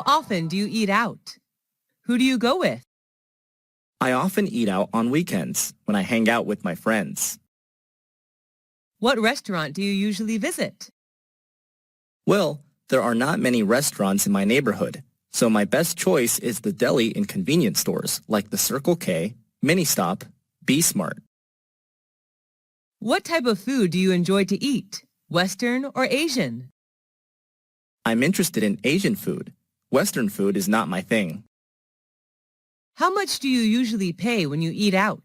often do you eat out? Who do you go with? I often eat out on weekends when I hang out with my friends. What restaurant do you usually visit? Well, there are not many restaurants in my neighborhood, so my best choice is the deli and convenience stores like the Circle K, Mini Stop, Be Smart. What type of food do you enjoy to eat, Western or Asian? I'm interested in Asian food. Western food is not my thing. How much do you usually pay when you eat out?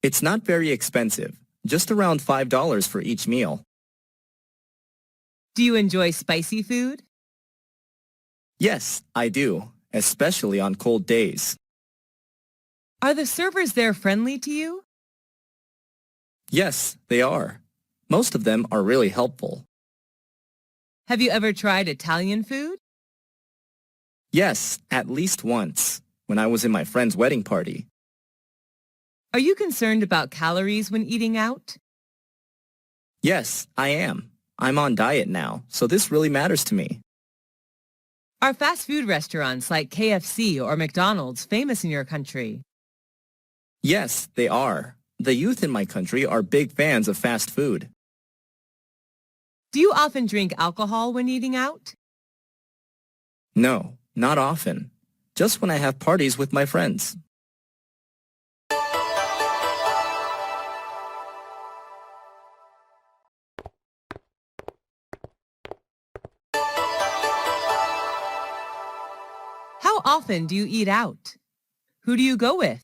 It's not very expensive, just around $5 for each meal. Do you enjoy spicy food? Yes, I do, especially on cold days. Are the servers there friendly to you? Yes, they are. Most of them are really helpful. Have you ever tried Italian food? Yes, at least once, when I was in my friend's wedding party. Are you concerned about calories when eating out? Yes, I am. I'm on diet now, so this really matters to me. Are fast food restaurants like KFC or McDonald's famous in your country? Yes, they are. The youth in my country are big fans of fast food. Do you often drink alcohol when eating out? No, not often. Just when I have parties with my friends. How often do you eat out? Who do you go with?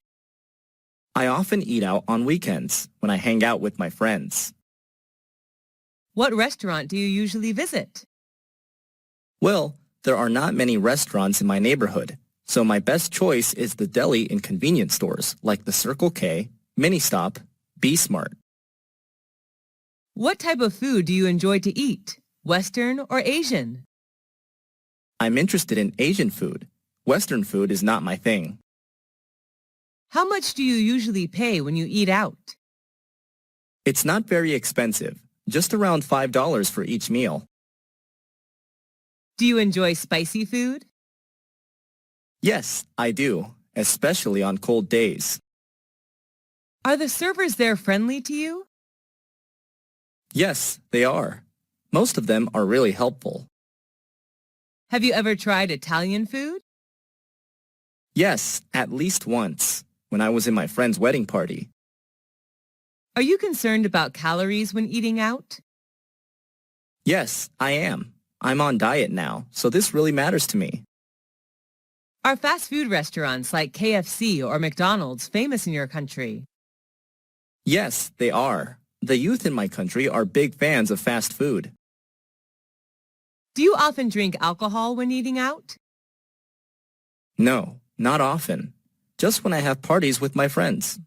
I often eat out on weekends when I hang out with my friends. What restaurant do you usually visit? Well, there are not many restaurants in my neighborhood, so my best choice is the deli and convenience stores like the Circle K, Mini Stop, Be Smart. What type of food do you enjoy to eat, Western or Asian? I'm interested in Asian food. Western food is not my thing. How much do you usually pay when you eat out? It's not very expensive, just around $5 for each meal. Do you enjoy spicy food? Yes, I do, especially on cold days. Are the servers there friendly to you? Yes, they are. Most of them are really helpful. Have you ever tried Italian food? Yes, at least once, when I was in my friend's wedding party. Are you concerned about calories when eating out? Yes, I am. I'm on diet now, so this really matters to me. Are fast food restaurants like KFC or McDonald's famous in your country? Yes, they are. The youth in my country are big fans of fast food. Do you often drink alcohol when eating out? No, not often. Just when I have parties with my friends.